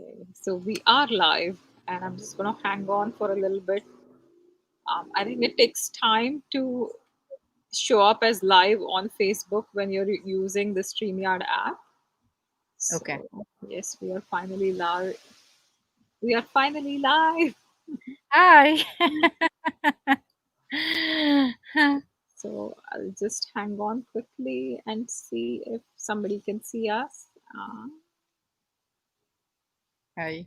Okay, so we are live, and I'm just going to hang on for a little bit. I think it takes time to show up as live on Facebook when you're using the StreamYard app. Okay. So, yes, we are finally live. We are finally live. Hi. So, I'll just hang on quickly and see if somebody can see us. Hi.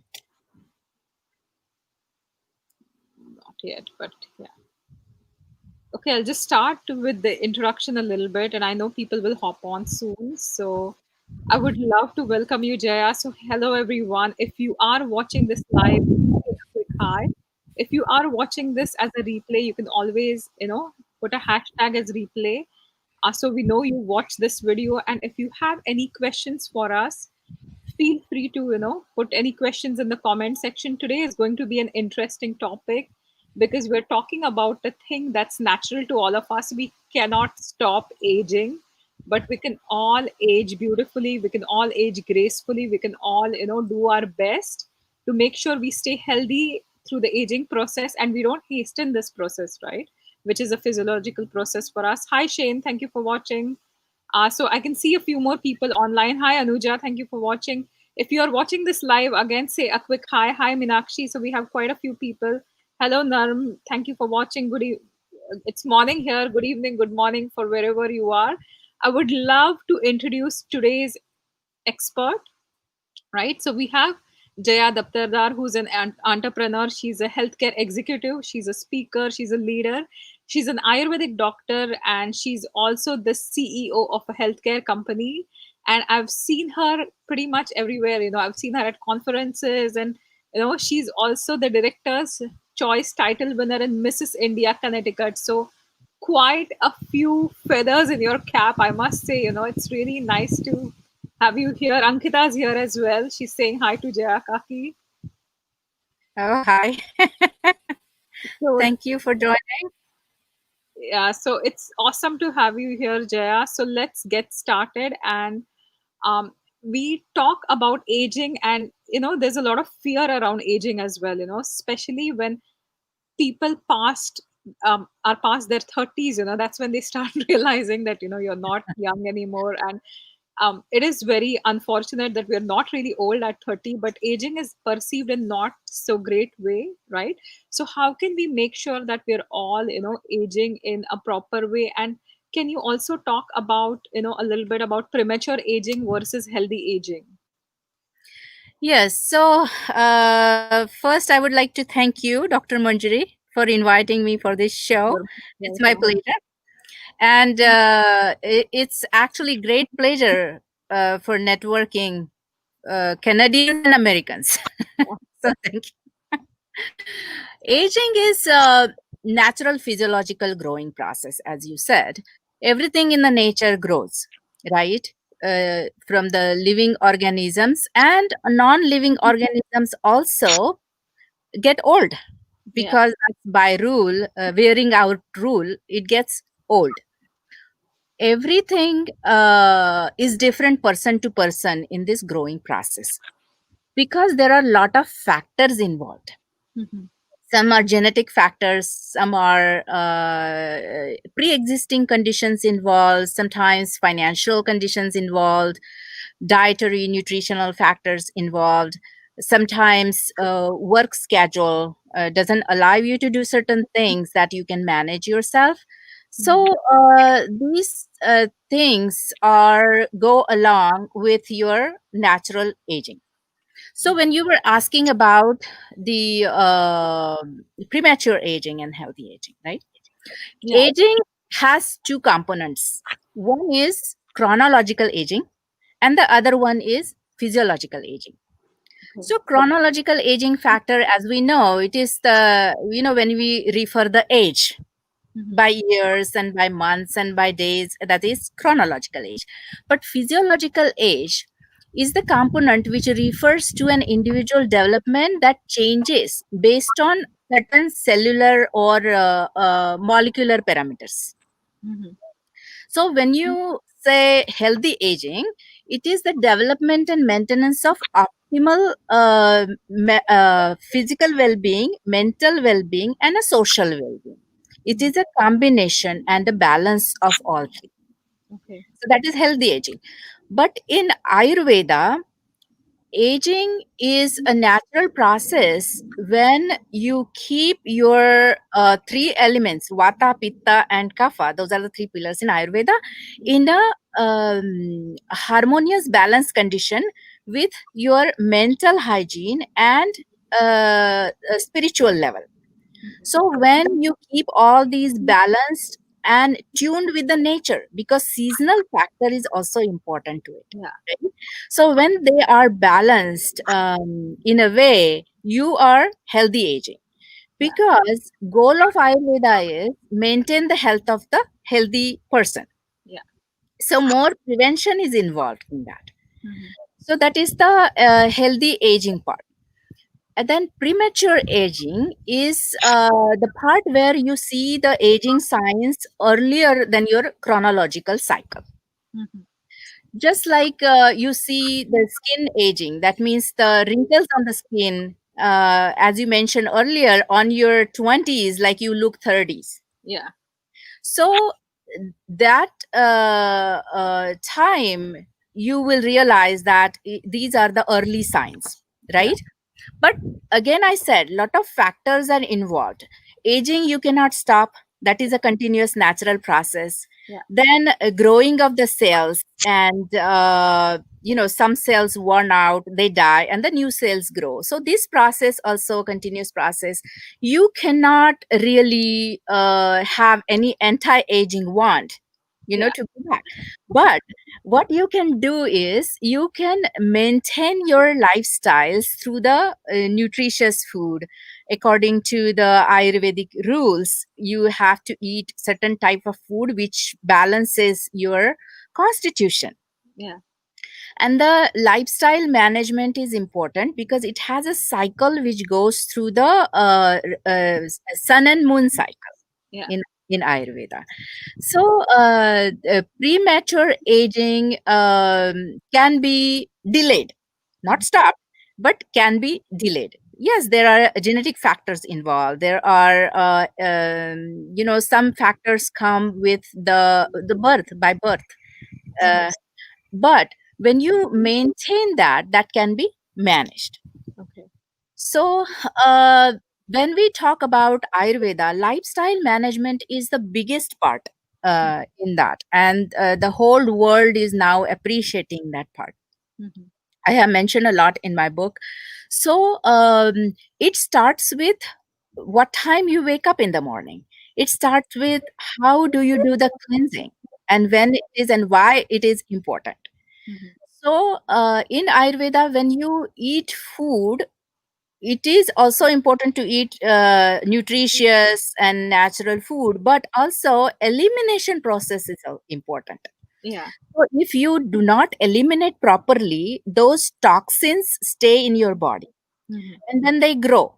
Not yet, but yeah. Okay, I'll just start with the introduction a little bit, and I know people will hop on soon. So I would love to welcome you, Jaya. So, hello, everyone. If you are watching this live, a quick hi. If you are watching this as a replay, you can always, put a hashtag as replay. So we know you watch this video. And if you have any questions for us, feel free to put any questions in the comment section. Today is going to be an interesting topic because we're talking about a thing that's natural to all of us. We cannot stop aging, but we can all age beautifully, we can all age gracefully, we can all do our best to make sure we stay healthy through the aging process, and we don't hasten this process, right? Which is a physiological process for us. Hi Shane, thank you for watching. So I can see a few more people online. Hi, Anuja. Thank you for watching. If you are watching this live, again, say a quick hi. Hi, Minakshi. So we have quite a few people. Hello, Narm. Thank you for watching. It's morning here. Good evening, good morning for wherever you are. I would love to introduce today's expert, right? So we have Jaya Daptardar, who's an entrepreneur. She's a healthcare executive. She's a speaker. She's a leader. She's an Ayurvedic doctor, and she's also the CEO of a healthcare company. And I've seen her pretty much everywhere. I've seen her at conferences, and she's also the Director's Choice title winner in Mrs. India, Connecticut. So quite a few feathers in your cap, I must say. It's really nice to have you here. Ankita's here as well. She's saying hi to Jaya Kaki. Oh, hi. So Thank you for joining. yeah, so it's awesome to have you here, Jaya. So let's get started. And um, we talk about aging, and there's a lot of fear around aging as well. Especially when people are past their 30s. That's when they start realizing that you're not young anymore. And it is very unfortunate that we're not really old at 30, but aging is perceived in not so great way, right? So how can we make sure that we're all aging in a proper way? And can you also talk about a little bit about premature aging versus healthy aging? Yes. So, first, I would like to thank you, Dr. Manjari, for inviting me for this show. You're It's my welcome. pleasure. And it's actually great pleasure for networking Canadians and Americans. So, thank you. Aging is a natural physiological growing process, as you said. Everything in the nature grows, right? From the living organisms and non-living organisms also get old Yeah. because by rule, wearing out rule, it gets old. Everything is different person to person in this growing process because there are a lot of factors involved. Mhm. Some are genetic factors, some are pre-existing conditions involved, sometimes financial conditions involved, dietary nutritional factors involved, sometimes work schedule doesn't allow you to do certain things that you can manage yourself. Mhm. So these things are go along with your natural aging. So, when you were asking about the premature aging and healthy aging, right? Yeah. Aging has two components. One is chronological aging, and the other one is physiological aging. Okay. So, chronological aging factor, as we know, it is when we refer the age Mhm. by years and by months and by days, that is chronological age. But physiological age is the component which refers to an individual development that changes based on certain cellular or molecular parameters. Mhm. So when you say healthy aging, it is the development and maintenance of optimal physical well-being, mental well-being, and a social well-being. It Mhm. is a combination and a balance of all three. Okay. So that is healthy aging. But in Ayurveda, aging is a natural process when you keep your three elements, vata, pitta, and kapha, those are the three pillars in Ayurveda, in a harmonious balance condition with your mental hygiene and spiritual level. Mhm. So when you keep all these balanced and tuned with the nature, because seasonal factor is also important to it. Yeah. Right? So when they are balanced in a way, you are healthy aging. Yeah. Because goal of Ayurveda is maintain the health of the healthy person. Yeah. So more prevention is involved in that. Mhm. So that is the healthy aging part. And then premature aging is the part where you see the aging signs earlier than your chronological cycle. Mhm. Just like you see the skin aging, that means the wrinkles on the skin, as you mentioned earlier, on your 20s, like you look 30s. Yeah. So that time, you will realize that these are the early signs, Yeah. right? But again, I said lot of factors are involved. Aging you cannot stop, that is a continuous natural process. Yeah. Then growing of the cells, and some cells worn out, they die, and the new cells grow. So this process also continuous process. You cannot really have any anti-aging wand, Yeah. to go back. But what you can do is you can maintain your lifestyles through the nutritious food. According to the Ayurvedic rules, you have to eat certain type of food which balances your constitution. Yeah. And the lifestyle management is important because it has a cycle which goes through the sun and moon cycle Yeah. in Ayurveda. So, premature aging can be delayed, not Mhm. stopped, but can be delayed. Yes, there are genetic factors involved. There are, some factors come with the birth by birth. Mhm. Uh, but when you maintain that, that can be managed. Okay. So, uh, when we talk about Ayurveda, lifestyle management is the biggest part in that, and the whole world is now appreciating that part. Mhm. I have mentioned a lot in my book. So, it starts with what time you wake up in the morning. It starts with how do you do the cleansing, and when it is and why it is important. Mhm. So, in Ayurveda, when you eat food, it is also important to eat nutritious and natural food, but also elimination process is important. Yeah. So if you do not eliminate properly, those toxins stay in your body Mhm. and then they grow.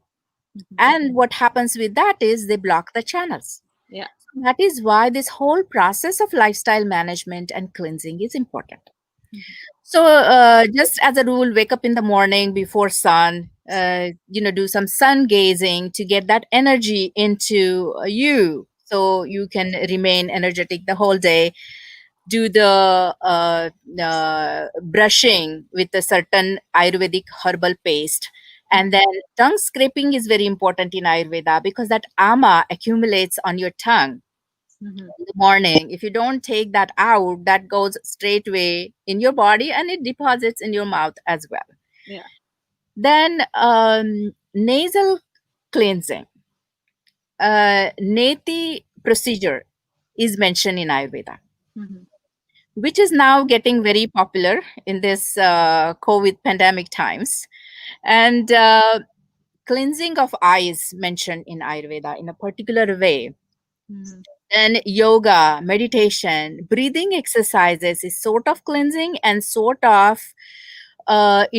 Mhm. And what happens with that is they block the channels. Yeah. That is why this whole process of lifestyle management and cleansing is important. Mhm. So, just as a rule, wake up in the morning before sun. Do some sun gazing to get that energy into you, so you can remain energetic the whole day. Do the brushing with a certain Ayurvedic herbal paste. Mhm. And then tongue scraping is very important in Ayurveda because that ama accumulates on your tongue Mhm. in the morning. If you don't take that out, that goes straight away in your body and it deposits in your mouth as well. Yeah. Then nasal cleansing, neti procedure is mentioned in Ayurveda, Mhm. which is now getting very popular in this COVID pandemic times. And cleansing of eyes mentioned in Ayurveda in a particular way. Mhm. Then yoga, meditation, breathing exercises is sort of cleansing and sort of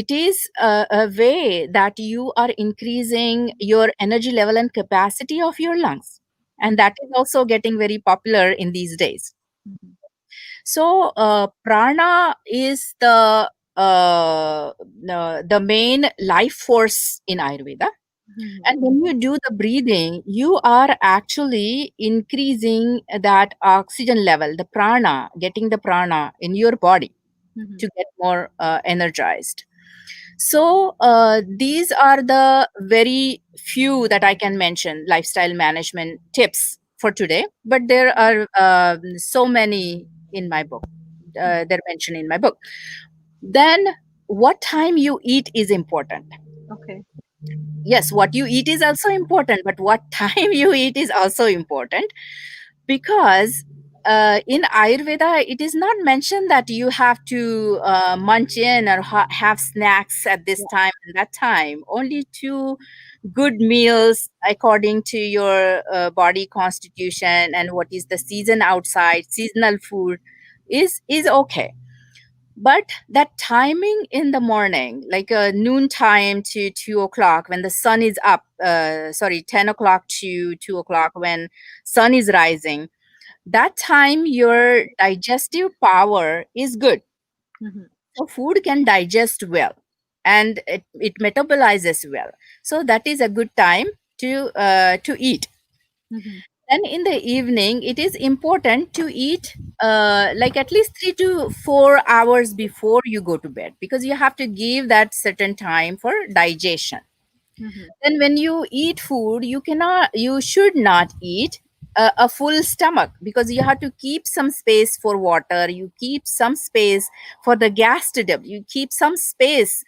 it is a way that you are increasing your energy level and capacity of your lungs. And Mhm. that is also getting very popular in these days. Mhm. So prana is the main life force in Ayurveda. Mhm. And when you do the breathing, you are actually increasing that oxygen level, the prana, getting the prana in your body Mhm. to get more energized. So these are the very few that I can mention lifestyle management tips for today. But there are so many in my book. They're mentioned in my book. Then, what time you eat is important. Okay. Yes, what you eat is also important, but what time you eat is also important, because in Ayurveda it is not mentioned that you have to munch in or have snacks at this Yeah. time and that time. Only two good meals according to your body constitution and what is the season outside, seasonal food is okay. But that timing in the morning, like noon time to 2 o'clock when the sun is up, sorry, 10 o'clock to 2 o'clock when sun is rising, that time your digestive power is good. Mhm. So food can digest well and it metabolizes well. So that is a good time to eat. Mhm. Then in the evening, it is important to eat like at least 3 to 4 hours before you go to bed, because you have to give that certain time for digestion. Mhm. Then when you eat food, you should not eat a full stomach, because you have to keep some space for water, you keep some space for the gas to develop, you keep some space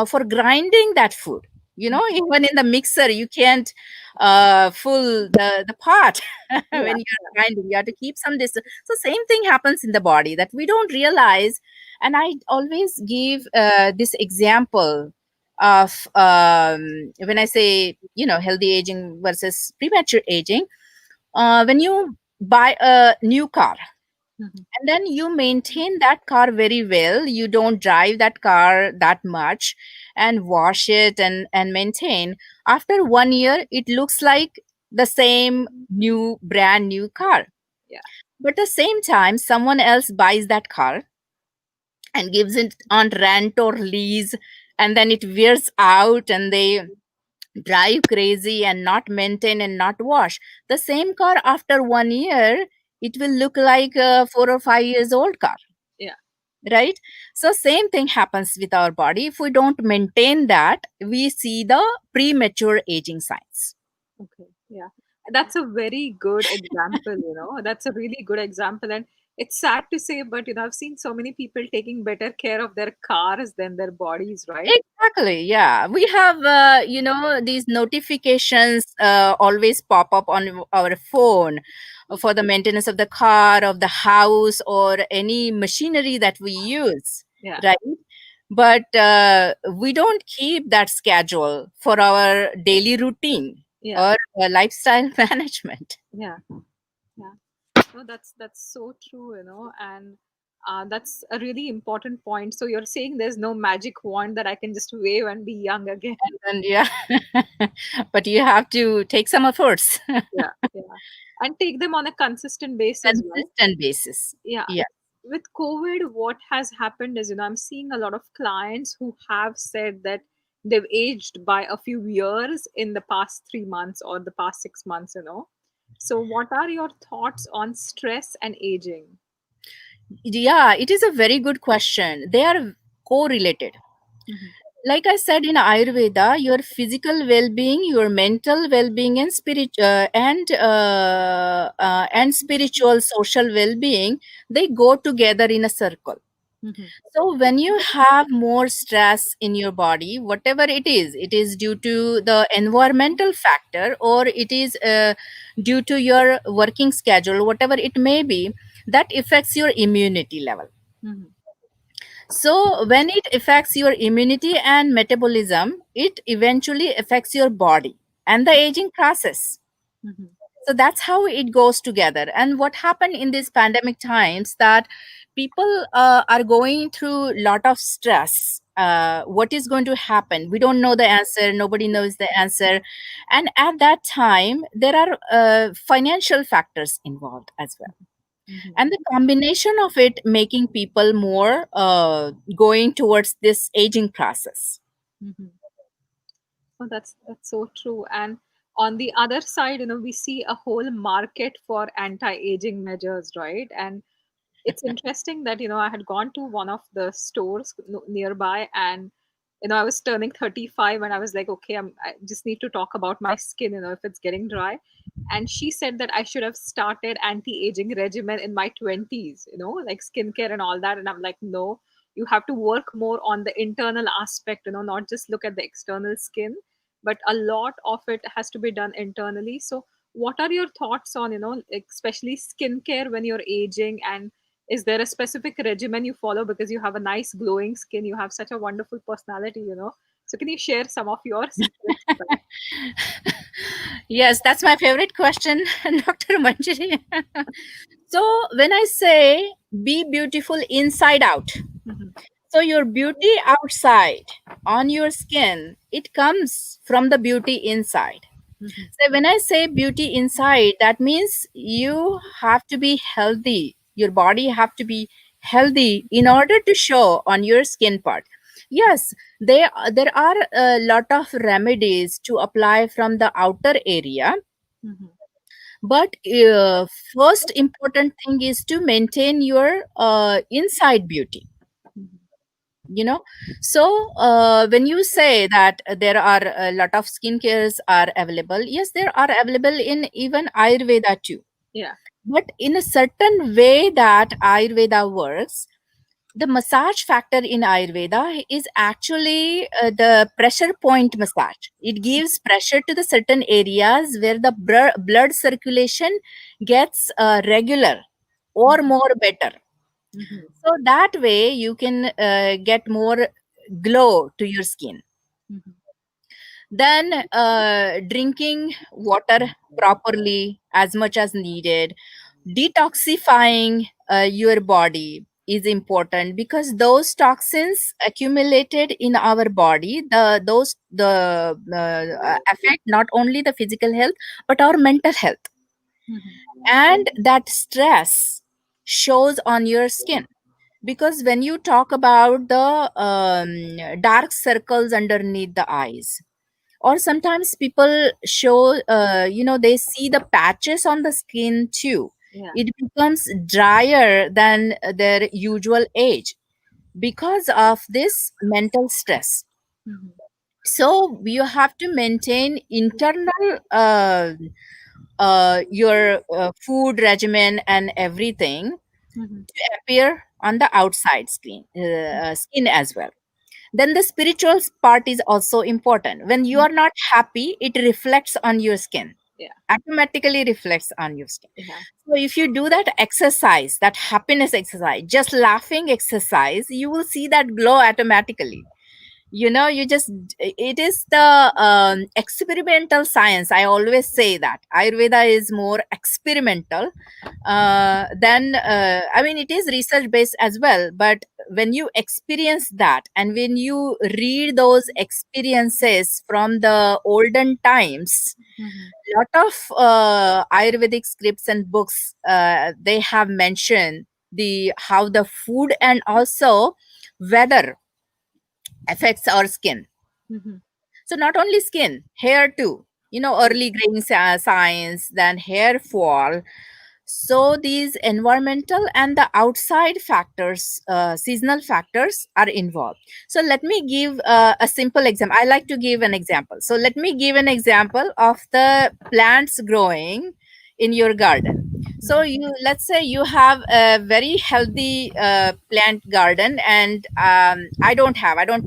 for grinding that food. Even in the mixer you can't full the pot Yeah. when you're grinding, you have to keep some distance. So same thing happens in the body that we don't realize. And I always give this example of when I say, healthy aging versus premature aging. When you buy a new car Mhm. and then you maintain that car very well, you don't drive that car that much and wash it and maintain. After 1 year, it looks like the same new, brand new car. Yeah. But at the same time, someone else buys that car and gives it on rent or lease, and then it wears out and they drive crazy and not maintain and not wash. The same car after 1 year, it will look like a 4 or 5 years old car, Yeah. right? So same thing happens with our body. If we don't maintain that, we see the premature aging signs. Okay. Yeah. That's a very good example. That's a really good example. And it's sad to say, but I've seen so many people taking better care of their cars than their bodies, right? Exactly. Yeah. We have, these notifications always pop up on our phone for the maintenance of the car, of the house, or any machinery that we use, Yeah. right? But we don't keep that schedule for our daily routine Yeah. or lifestyle management. Yeah. Yeah. No, that's so true, and that's a really important point. So you're saying there's no magic wand that I can just wave and be young again. And yeah, but you have to take some efforts, Yeah, yeah, and take them on a consistent basis, right? consistent basis. Yeah. Yeah. With COVID, what has happened is, I'm seeing a lot of clients who have said that they've aged by a few years in the past 3 months or the past 6 months. So, what are your thoughts on stress and aging? Yeah, it is a very good question. They are correlated. Hmm. Like I said in Ayurveda, your physical well-being, your mental well-being, and spiritual social well-being, they go together in a circle. Hmm. So when you have more stress in your body, whatever it is due to the environmental factor, or it is due to your working schedule, whatever it may be, that affects your immunity level. Hmm. So when it affects your immunity and metabolism, it eventually affects your body and the aging process. Hmm. So that's how it goes together. And what happened in these pandemic times, that people are going through lot of stress. What is going to happen, we don't know the answer, nobody knows the answer. And at that time there are financial factors involved as well. Mhm. and the combination of it making people more going towards this aging process. Mhm. Oh, that's so true. And on the other side, we see a whole market for anti-aging measures, right? And it's interesting that I had gone to one of the stores nearby, and I was turning 35, and I was like, okay, I just need to talk about my skin, if it's getting dry. And she said that I should have started anti-aging regimen in my 20s, like skincare and all that. And I'm like, no, you have to work more on the internal aspect, not just look at the external skin, but a lot of it has to be done internally. So what are your thoughts on, especially skincare when you're aging? And is there a specific regimen you follow because you have a nice glowing skin, you have such a wonderful personality? So can you share some of your secrets with us? Yes, that's my favorite question, Dr. Manjari. So, when I say be beautiful inside out, Mhm, so your beauty outside on your skin, it comes from the beauty inside. mhm, So when I say beauty inside, that means you have to be healthy. Your body have to be healthy in order to show on your skin part. Yes, there are a lot of remedies to apply from the outer area, mhm, but first important thing is to maintain your inside beauty. mhm, You know, so when you say that there are a lot of skincares are available, yes, there are available in even Ayurveda too, yeah. but in a certain way that Ayurveda works, the massage factor in Ayurveda is actually the pressure point massage. It gives pressure to the certain areas where the blood circulation gets regular or Mhm, more better, mhm, so that way you can get more glow to your skin. mhm, Then drinking water properly as much as needed, detoxifying your body is important because those toxins accumulated in our body, the affect not only the physical health but our mental health, mhm, and that stress shows on your skin. Because when you talk about the dark circles underneath the eyes, or sometimes people show they see the patches on the skin too, yeah. it becomes drier than their usual age because of this mental stress. Mhm, So you have to maintain internal your food regimen and everything mhm, appear on the outside skin as well. Then the spiritual part is also important. When you mhm, are not happy, it reflects on your skin, yeah. automatically reflects on your skin. Yeah. So if you do that exercise, that happiness exercise, just laughing exercise, you will see that glow automatically. You just, it is the experimental science. I always say that Ayurveda is more experimental then I mean it is research based as well, but when you experience that and when you read those experiences from the olden times, Mhm, lot of Ayurvedic scripts and books, they have mentioned the how the food and also weather affects our skin. mhm, So not only skin, hair too. Early graying signs, then hair fall. So these environmental and the outside factors, seasonal factors are involved. So let me give a simple example. I like to give an example. So let me give an example of the plants growing in your garden. So mhm, let's say you have a very healthy plant garden, and I don't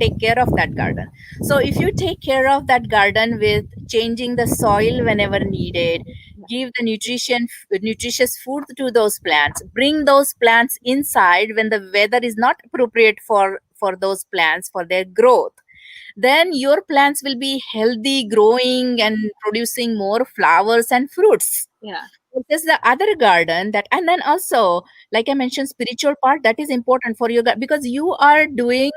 take care of that garden. So if you take care of that garden with changing the soil whenever needed, yeah. give the nutritious food to those plants, bring those plants inside when the weather is not appropriate for those plants for their growth, then your plants will be healthy, growing and producing more flowers and fruits. Yeah. There's the other garden that, and then also, like I mentioned, spiritual part that is important for you because you are doing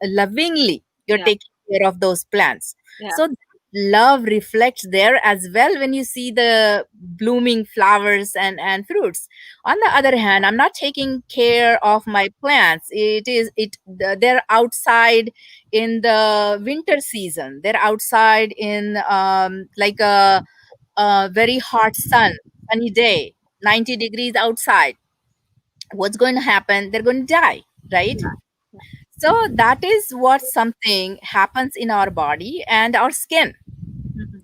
lovingly, you're Yeah. taking care of those plants. Yeah. So love reflects there as well when you see the blooming flowers and fruits. On the other hand, I'm not taking care of my plants. They're outside in the winter season. They're outside in like a very hot sunny day, 90 degrees outside. What's going to happen? They're going to die, right? Yeah. Yeah. So that is what something happens in our body and our skin. Mhm.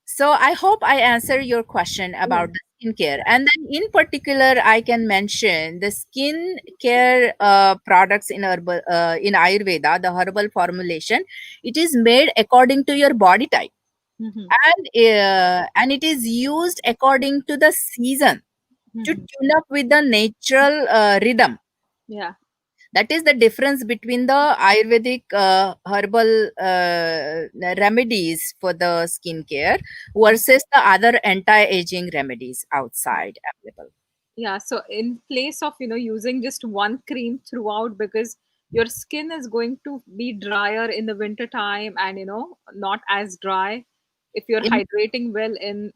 So I hope I answer your question Yeah. about the skincare. And then in particular, I can mention the skincare products in Ayurveda, the herbal formulation. It is made according to your body type, Mhm. and it is used according to the season to Mhm. tune up with the natural rhythm. Yeah. That is the difference between the Ayurvedic herbal remedies for the skincare versus the other anti-aging remedies outside available. Yeah, so in place of, using just one cream throughout, because your skin is going to be drier in the winter time and, not as dry if you're In hydrating well in,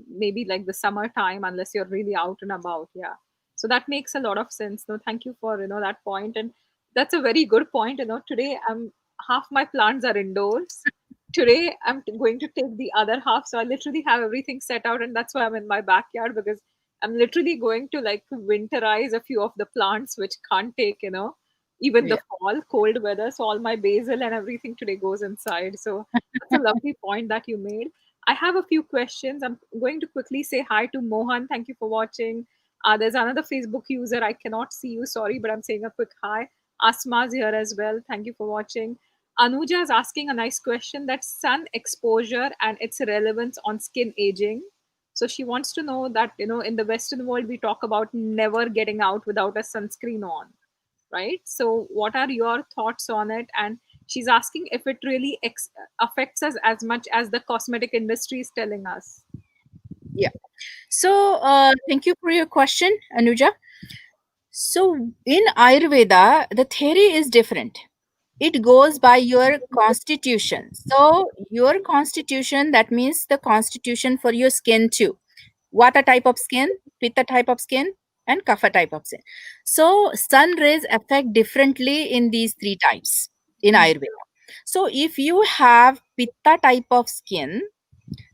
maybe like the summertime, unless you're really out and about. Yeah. So that makes a lot of sense. No, thank you for, that point. And that's a very good point. Today half my plants are indoors. Today I'm going to take the other half. So I literally have everything set out, and that's why I'm in my backyard, because I'm literally going to like winterize a few of the plants which can't take, even the Yeah. fall, cold weather. So all my basil and everything today goes inside. So that's a lovely point that you made. I have a few questions. I'm going to quickly say hi to Mohan. Thank you for watching. There's another Facebook user. I cannot see you. Sorry, but I'm saying a quick hi. Asma's here as well. Thank you for watching. Anuja is asking a nice question, that sun exposure and its relevance on skin aging. So she wants to know that, in the Western world, we talk about never getting out without a sunscreen on, right? So, what are your thoughts on it? And she's asking if it really affects us as much as the cosmetic industry is telling us. Yeah. So thank you for your question, Anuja. So in Ayurveda, the theory is different. It goes by your constitution. So your constitution, that means the constitution for your skin too. Vata type of skin, pitta type of skin, and kapha type of skin. So sun rays affect differently in these three types in Mhm, Ayurveda. So if you have pitta type of skin,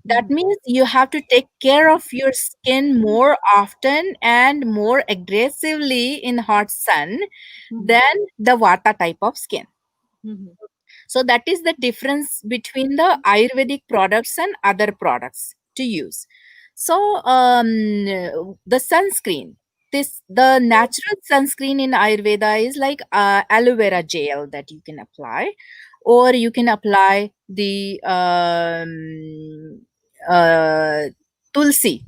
that mhm, means you have to take care of your skin more often and more aggressively in hot sun mhm, than the vata type of skin. mhm, So that is the difference between the Ayurvedic products and other products to use. So the sunscreen, this the natural sunscreen in Ayurveda is like aloe vera gel that you can apply, or you can apply the uh, tulsi,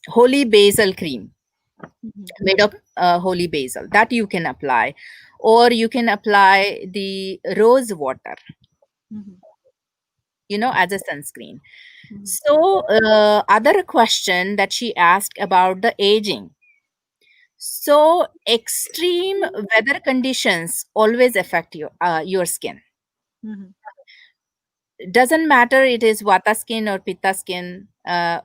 holy basil cream mhm, made of holy basil that you can apply, or you can apply the rose water, mhm, as a sunscreen. mhm, So other question that she asked about the aging. So extreme weather conditions always affect your skin. mhm, Doesn't matter it is vata skin or pitta skin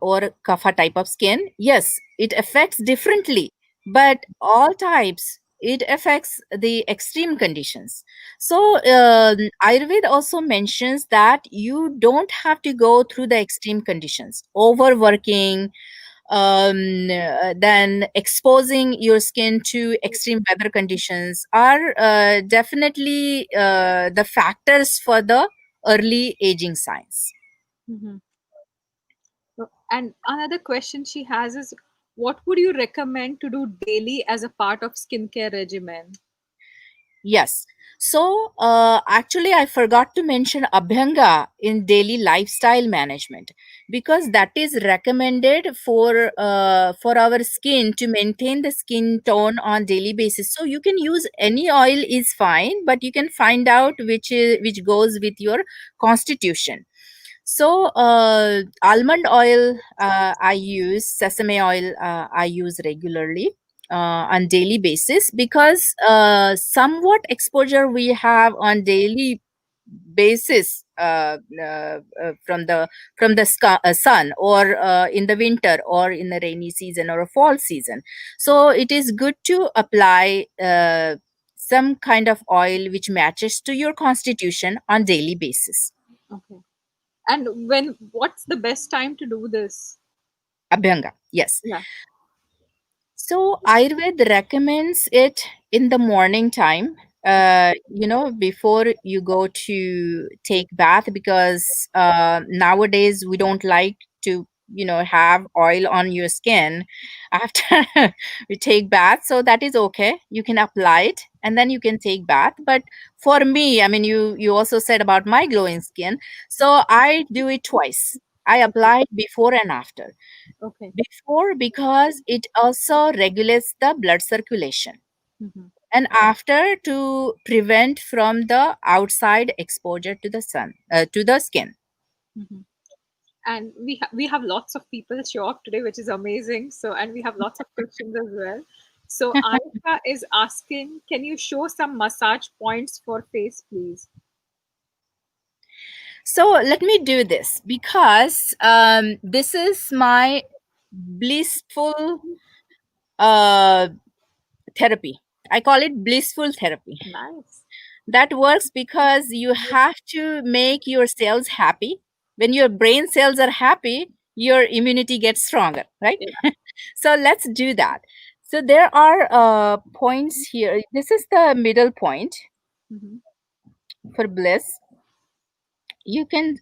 or kapha type of skin. Yes, it affects differently, but all types it affects the extreme conditions. So Ayurveda also mentions that you don't have to go through the extreme conditions, overworking, then exposing your skin to extreme weather conditions are definitely the factors for the early aging signs. mhm. And another question she has is, what would you recommend to do daily as a part of skincare regimen? Yes. So, actually, I forgot to mention Abhyanga in daily lifestyle management, because that is recommended for our skin to maintain the skin tone on daily basis. So you can use any oil is fine, but you can find out which goes with your constitution. So, almond oil I use, sesame oil I use regularly on daily basis, because somewhat exposure we have on daily basis from the sun, or in the winter, or in the rainy season, or a fall season. So it is good to apply some kind of oil which matches to your constitution on daily basis. Okay. And what's the best time to do this? Abhyanga, yes. Yeah. So Ayurveda recommends it in the morning time, before you go to take bath, because nowadays we don't like to, have oil on your skin after we take bath. So that is okay. You can apply it and then you can take bath. But for me, I mean, you also said about my glowing skin. So I do it twice. I apply it before and after. Okay. Before, because it also regulates the blood circulation, Hmm. and after, to prevent from the outside exposure to the sun, to the skin. Hmm. And we have lots of people show up today, which is amazing. So, and we have lots of questions as well. So Aisha is asking, can you show some massage points for face, please? So let me do this, because this is my blissful uh, therapy. I call it blissful therapy. Nice. That works because you have to make your cells happy. When your brain cells are happy, your immunity gets stronger, right? Yeah. So let's do that. So there are points here. This is the middle point Hmm. for bliss. You can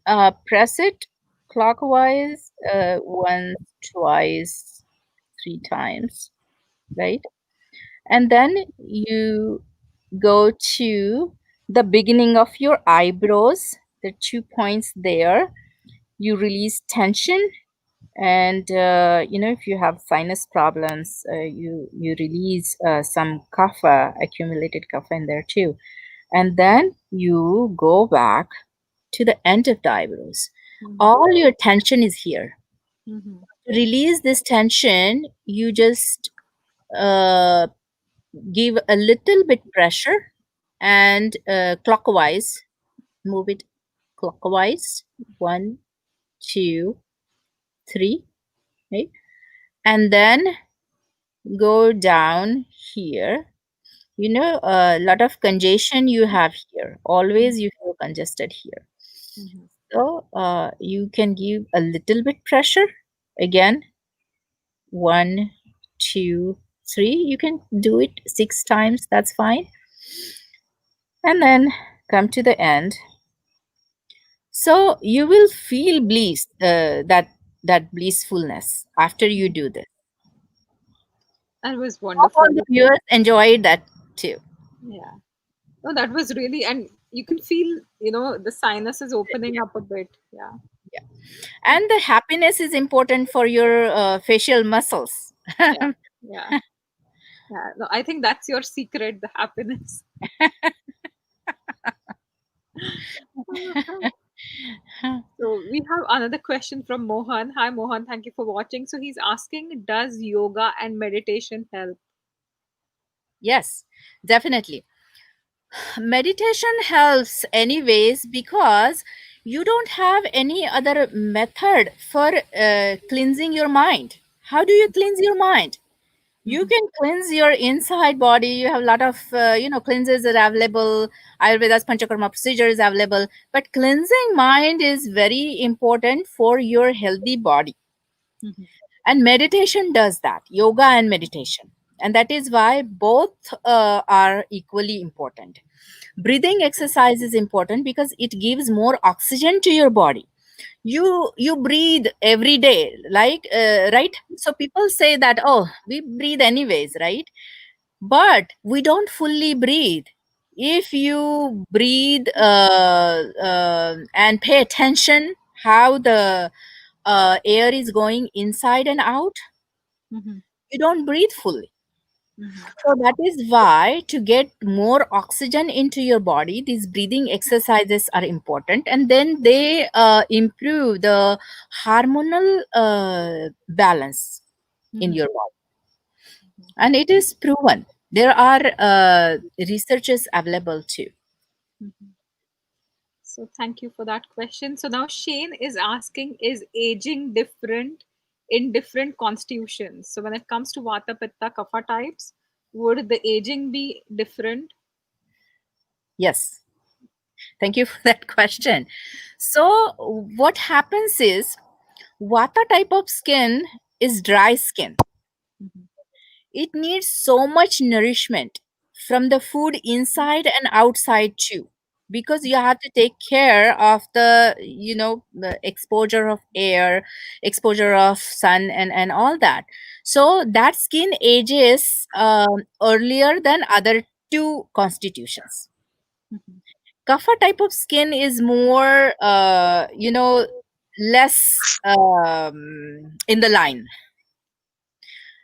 press it clockwise, once, twice, three times, right? And then you go to the beginning of your eyebrows. There are 2 points there. You release tension, and if you have sinus problems, you release some kapha, accumulated kapha in there too. And then you go back to the end of the eyebrows. Hmm. All your tension is here. Hmm. To release this tension, you just uh, give a little bit pressure, and clockwise, move it clockwise. One, two, three, right? And then go down here. A lot of congestion you have here. Always you feel congested here. Hmm. So you can give a little bit pressure. Again, one, two, three. You can do it 6 times. That's fine. And then come to the end. So you will feel bliss, that blissfulness after you do this. That was Hope all the wonderful. viewers enjoyed that too. Yeah. No, that was really, and you can feel, the sinuses opening up a bit. Yeah. Yeah. And the happiness is important for your facial muscles. Yeah. Yeah. Yeah. No, I think that's your secret, the happiness. So we have another question from Mohan. Hi, Mohan. Thank you for watching. So he's asking, does yoga and meditation help? Yes, definitely. Meditation helps anyways, because you don't have any other method for cleansing your mind. How do you cleanse your mind? You Mhm. can cleanse your inside body. You have a lot of cleanses that are available. Ayurveda's panchakarma procedure is available, but cleansing mind is very important for your healthy body. Mhm. And meditation does that, yoga and meditation. And that is why both are equally important. Breathing exercise is important because it gives more oxygen to your body. You breathe every day, like, right? So people say that, oh, we breathe anyways, right? But we don't fully breathe. If you breathe and pay attention how the air is going inside and out, Mhm. you don't breathe fully. Mhm. So that is why, to get more oxygen into your body, these breathing exercises are important, and then they improve the hormonal balance in Mhm. your body. And it is proven. There are researches available too. Mhm. So thank you for that question. So now Shane is asking, is aging different in different constitutions? So when it comes to Vata, Pitta, Kapha types, would the aging be different? Yes, thank you for that question. So, what happens is Vata type of skin is dry skin. Mhm. It needs so much nourishment from the food inside and outside too, because you have to take care of the exposure of air, exposure of sun, and all that. So that skin ages earlier than other two constitutions. Mhm. Kapha type of skin is more less in the line.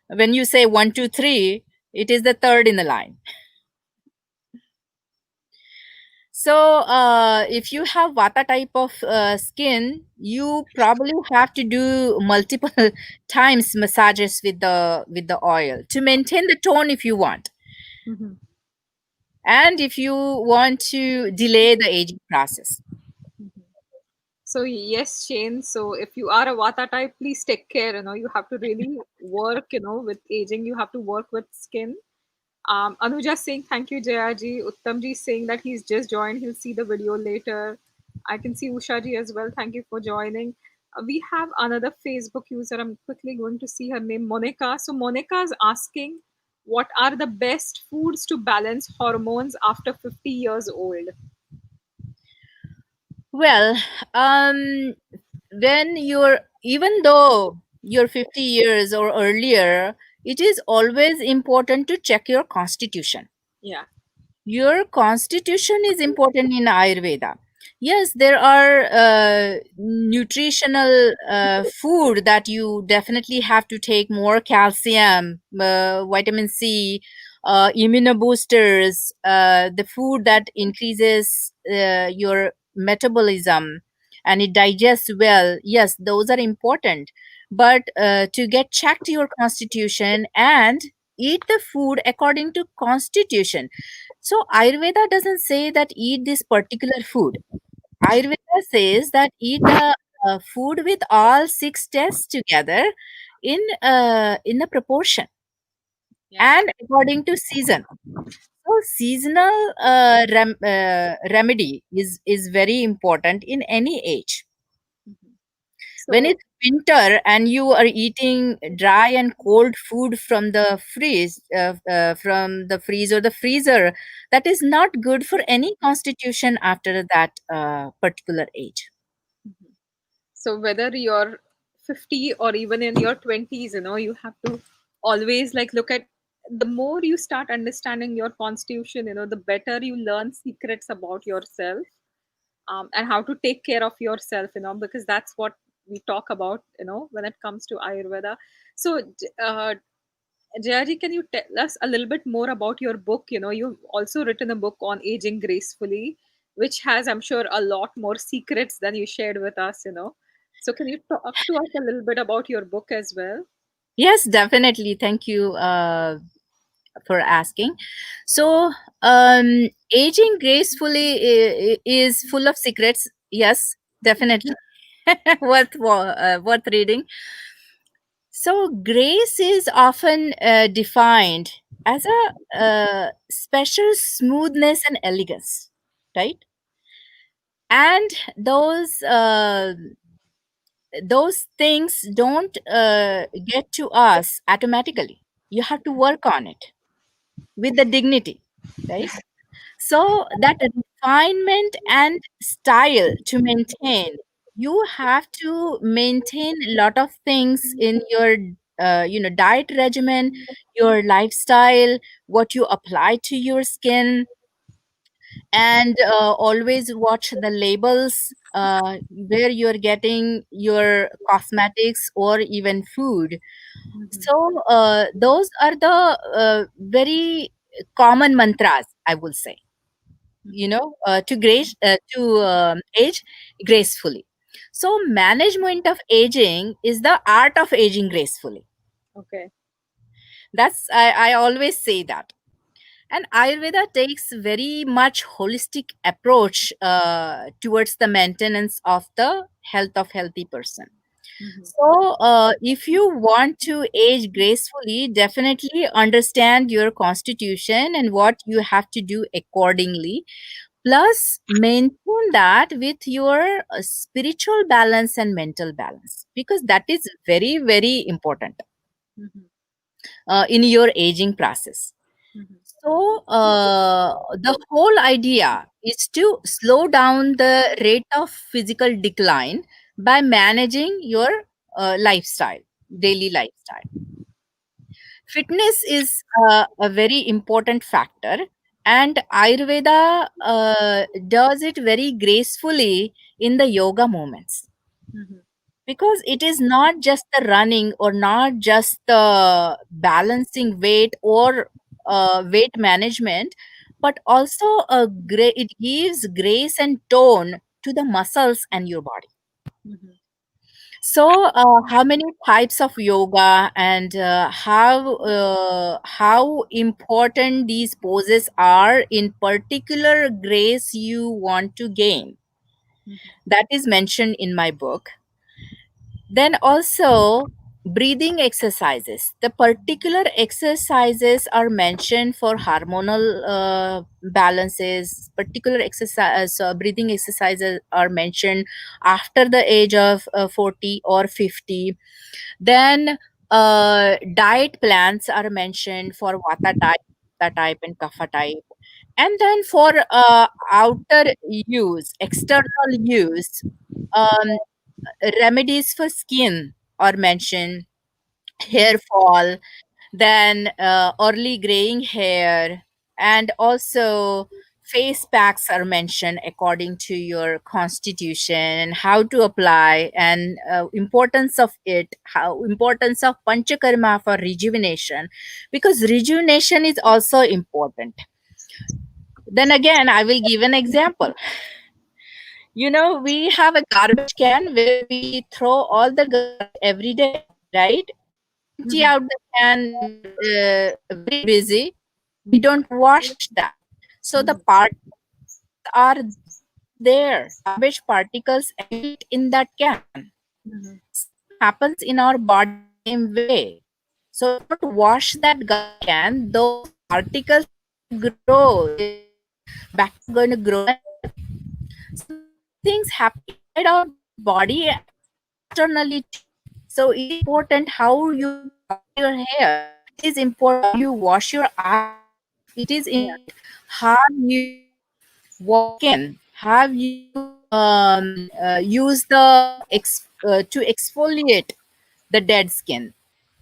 When you say 1, 2, 3, it is the third in the line. So if you have vata type of skin, you probably have to do multiple times massages with the oil to maintain the tone if you want, Mhm. and if you want to delay the aging process. Mhm. So yes, Shane. So if you are a Vata type, please take care. You have to really work. With aging, you have to work with skin. Anuja saying thank you, Jayaji. Uttamji saying that he's just joined. He'll see the video later. I can see Ushaji as well. Thank you for joining. We have another Facebook user. I'm quickly going to see her name, Monica. So Monica is asking, what are the best foods to balance hormones after 50 years old? Well, um, when you're even though you're 50 years or earlier, it is always important to check your constitution. Yeah. Your constitution is important in Ayurveda. Yes, there are nutritional food that you definitely have to take more calcium, vitamin C, immunoboosters, the food that increases your metabolism and it digests well. Yes, those are important. But to get checked your constitution and eat the food according to constitution. So Ayurveda doesn't say that eat this particular food. Ayurveda says that eat the food with all six tests together in a proportion Yeah. and according to season. So seasonal remedy is very important in any age. Mhm. When So, it's winter and you are eating dry and cold food from the freeze or the freezer, that is not good for any constitution after that particular age. mhm. So whether you're 50 or even in your 20s, you have to always like look at, the more you start understanding your constitution, the better you learn secrets about yourself, and how to take care of yourself, because that's what we talk about, when it comes to Ayurveda. So, Jayaji, can you tell us a little bit more about your book? You've also written a book on aging gracefully, which has, I'm sure, a lot more secrets than you shared with us. So, can you talk to us a little bit about your book as well? Yes, definitely. Thank you for asking. So, aging gracefully is full of secrets. Yes, definitely. Worth reading. So, grace is often defined as a special smoothness and elegance, right? And those things don't get to us automatically. You have to work on it with the dignity, right? So that refinement and style to maintain, you have to maintain a lot of things in your diet regimen, your lifestyle, what you apply to your skin, and always watch the labels where you're getting your cosmetics or even food. Mhm. So those are the very common mantras, I will say, Mhm. to age gracefully. So management of aging is the art of aging gracefully. Okay. I always say that. And Ayurveda takes very much holistic approach towards the maintenance of the health of healthy person. Mhm. So, if you want to age gracefully, definitely understand your constitution and what you have to do accordingly. Plus, maintain that with your spiritual balance and mental balance, because that is very, very important Mhm. in your aging process. Mhm. So, the whole idea is to slow down the rate of physical decline by managing your lifestyle, daily lifestyle. Fitness is a very important factor, and Ayurveda does it very gracefully in the yoga moments, Mhm. because it is not just the running or not just the balancing weight or weight management, but also it gives grace and tone to the muscles and your body. Mhm. So how many types of yoga, and how important these poses are in particular grace you want to gain, Mhm. that is mentioned in my book. Then also breathing exercises. The particular exercises are mentioned for hormonal balances. Particular exercise, breathing exercises are mentioned after the age of 40 or 50. Then diet plans are mentioned for vata type, pitta type, and kapha type. And then for outer use, external use, um, remedies for skin are mentioned, hair fall, then early graying hair, and also face packs are mentioned according to your constitution and how to apply, and importance of it, how importance of panchakarma for rejuvenation, because rejuvenation is also important. Then again, I will give an example. We have a garbage can where we throw all the garbage every day, right? We empty Mhm. out the can when we are very busy. We don't wash that. So the Mhm. particles are still there. Garbage particles accumulate in that can. Mhm. Same happens in our body the same way. So don't wash that garbage can. Those particles are going to grow. Bacteria are going to grow and live. So these things happen inside our body and externally too. So it is important how you wash your hair. It is important how you wash your eyes. It is Yeah. important how you wash your skin. Have you use the to exfoliate the dead skin.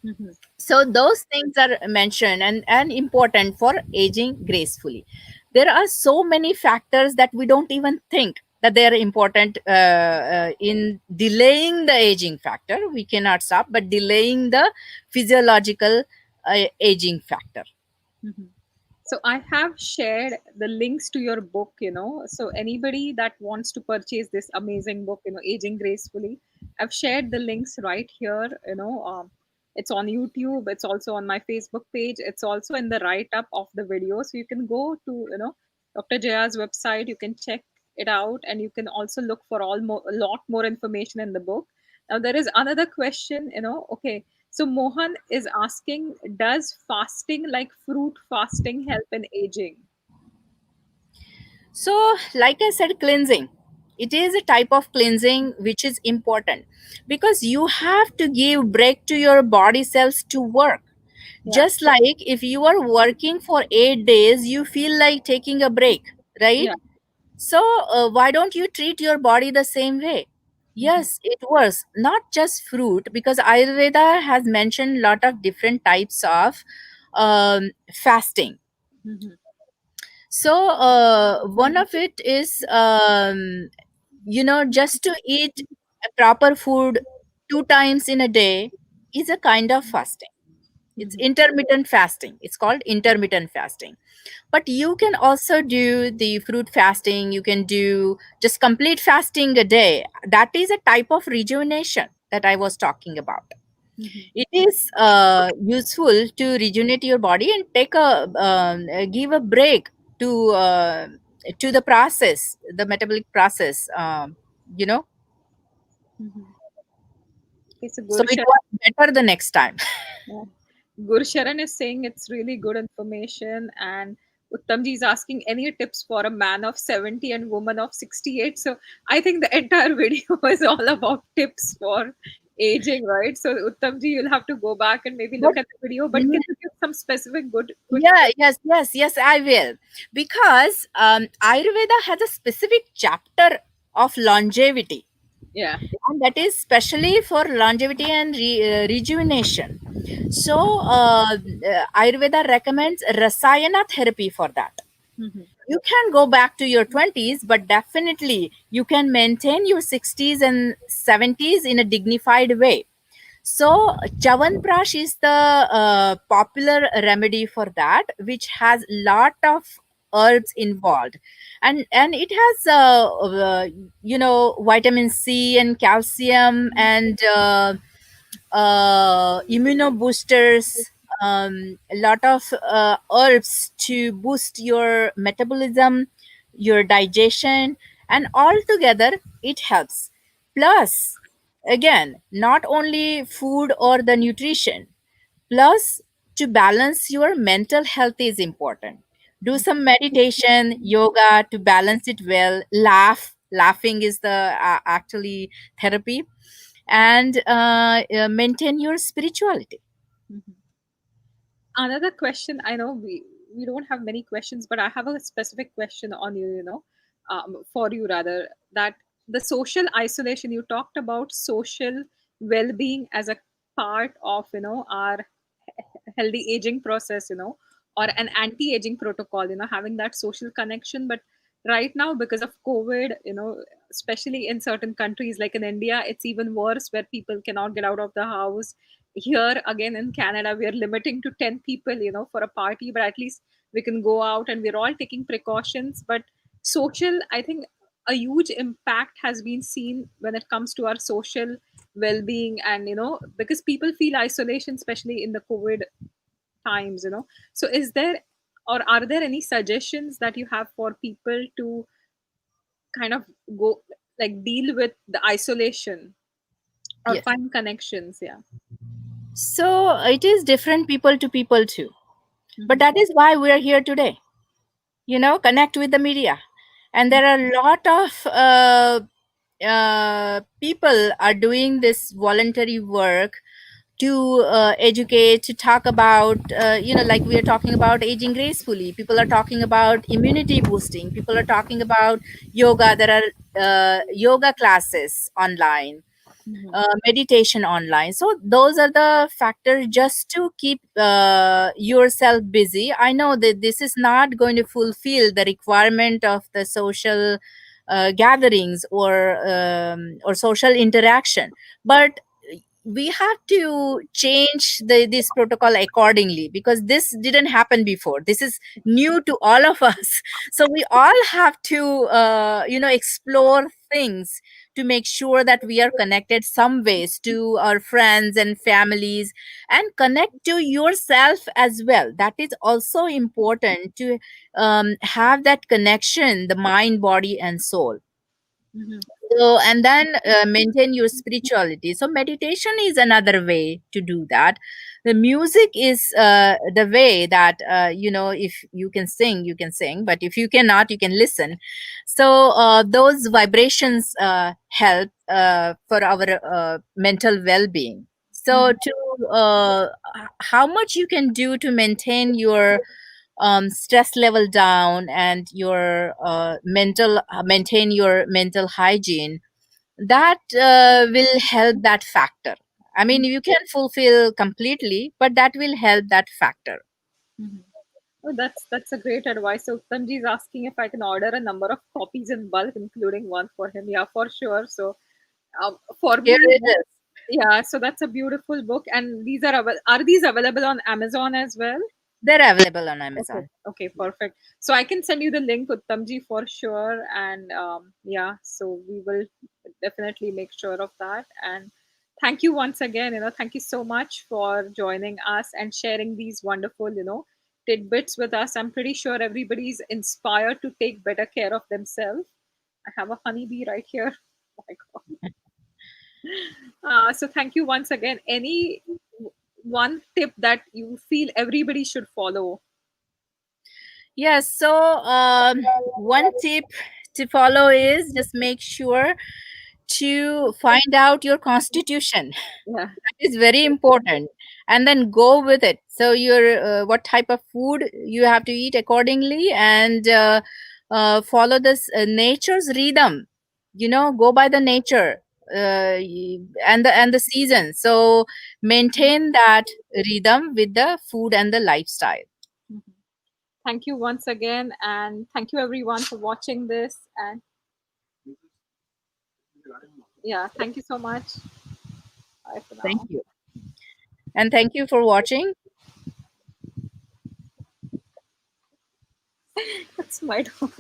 Mhm. So those things are mentioned and important for aging gracefully. There are so many factors that we don't even think that they are important in delaying the aging factor. We cannot stop, but delaying the physiological aging factor. Mhm. So I have shared the links to your book, So anybody that wants to purchase this amazing book, Aging Gracefully, I've shared the links right here, It's on YouTube, it's also on my Facebook page, it's also in the write up of the video. So you can go to, Dr. Jaya's website, you can check it out, and you can also look for a lot more information in the book. Now there is another question, okay, so Mohan is asking, does fasting like fruit fasting help in aging? So, like I said, cleansing, it is a type of cleansing which is important, because you have to give break to your body cells to work. Yeah, Just like if you are working for 8 days, you feel like taking a break, yeah. right? So why don't you treat your body the same way? Hmm. Yes, it works. Not just fruit, because Ayurveda has mentioned a lot of different types of fasting. Hmm. So one of it is just to eat a proper food 2 times in a day is a kind of fasting. It's Hmm. intermittent fasting. It's called intermittent fasting. But you can also do the fruit fasting. You can do just complete fasting a day. That is a type of rejuvenation that I was talking about. Mhm. It is useful to rejuvenate your body and take a give a break to uh, to the process, the metabolic process. You know, Mhm. Okay, so so Guru it Sharan, was better the next time. yeah. Guru Sharan is saying it's really good information, and Uttamji is asking any tips for a man of 70 and woman of 68. So I think the entire video is all about tips for aging, right? So Uttamji, you'll have to go back and maybe But look at the video. But mhm, can you give some specific good quick yeah, tips? yes, I will, because Ayurveda has a specific chapter of longevity, Yeah. and that is specially for longevity and rejuvenation. So Ayurveda recommends rasayana therapy for that. Mhm. You can go back to your 20s, but definitely you can maintain your 60s and 70s in a dignified way. So Chawanprash is the popular remedy for that, which has lot of herbs involved, and it has vitamin C and calcium and immunoboosters, a lot of herbs to boost your metabolism, your digestion, and altogether it helps. Plus, again, not only food or the nutrition, plus to balance your mental health is important. Do some meditation, yoga to balance it well. Laughing is the actually therapy, and maintain your spirituality. Mhm. Another question, I know we don't have many questions, but I have a specific question on you, for you rather, that the social isolation, you talked about social well-being as a part of, our healthy aging process, or an anti-aging protocol, having that social connection. But right now, because of COVID, especially in certain countries like in India, it's even worse, where people cannot get out of the house. Here again in Canada, we are limiting to 10 people, for a party, but at least we can go out, and we're all taking precautions. But social, I think a huge impact has been seen when it comes to our social well-being, and because people feel isolation, especially in the COVID times. So is there, or are there any suggestions that you have for people to kind of go, like, deal with the isolation or Yes. find connections? Yeah. So it is different people to people too. But Hmm. that is why we are here today. Connect with the media. And there are a lot of people are doing this voluntary work to educate, to talk about, like we are talking about aging gracefully. People are talking about immunity boosting. People are talking about yoga. There are yoga classes online, Hmm. meditation online. So those are the factors just to keep yourself busy. I know that this is not going to fulfill the requirement of the social gatherings or social interaction, but we have to change this protocol accordingly, because this didn't happen before. This is new to all of us. So we all have to explore things to make sure that we are connected some ways to our friends and families, and connect to yourself as well. That is also important to have that connection, the mind, body, and soul. Hmm. So, and then maintain your spirituality. So meditation is another way to do that. The music is the way that if you can sing, you can sing, but if you cannot, you can listen. So those vibrations help for our mental well-being. So Hmm. to how much you can do to maintain your stress level down, and your mental maintain your mental hygiene, that will help that factor. I mean, you can fulfill completely, but that will help that factor. Hmm. Oh, that's a great advice. So Tanji is asking if I can order a number of copies in bulk, including one for him. Yeah, for sure. So for Here me, it is. yeah. So that's a beautiful book, and these are these available on Amazon as well? They're available on Okay, Amazon. okay, perfect. So I can send you the link, Uttamji, for sure. And yeah, so we will definitely make sure of that. And thank you once again. Thank you so much for joining us and sharing these wonderful, tidbits with us. I'm pretty sure everybody's inspired to take better care of themselves. I have a honeybee right here. Oh my God. So thank you once again. Any one tip that you feel everybody should follow? Yes. So one tip to follow is just make sure to find out your constitution. Yeah. Is very important, and then go with it. So your what type of food you have to eat accordingly, and follow this nature's rhythm, go by the nature, and the season. So maintain that rhythm with the food and the lifestyle. Mhm. Thank you once again, and thank you everyone for watching this. And yeah, thank you so much. Bye for Thank now. you, and thank you for watching. That's my dog.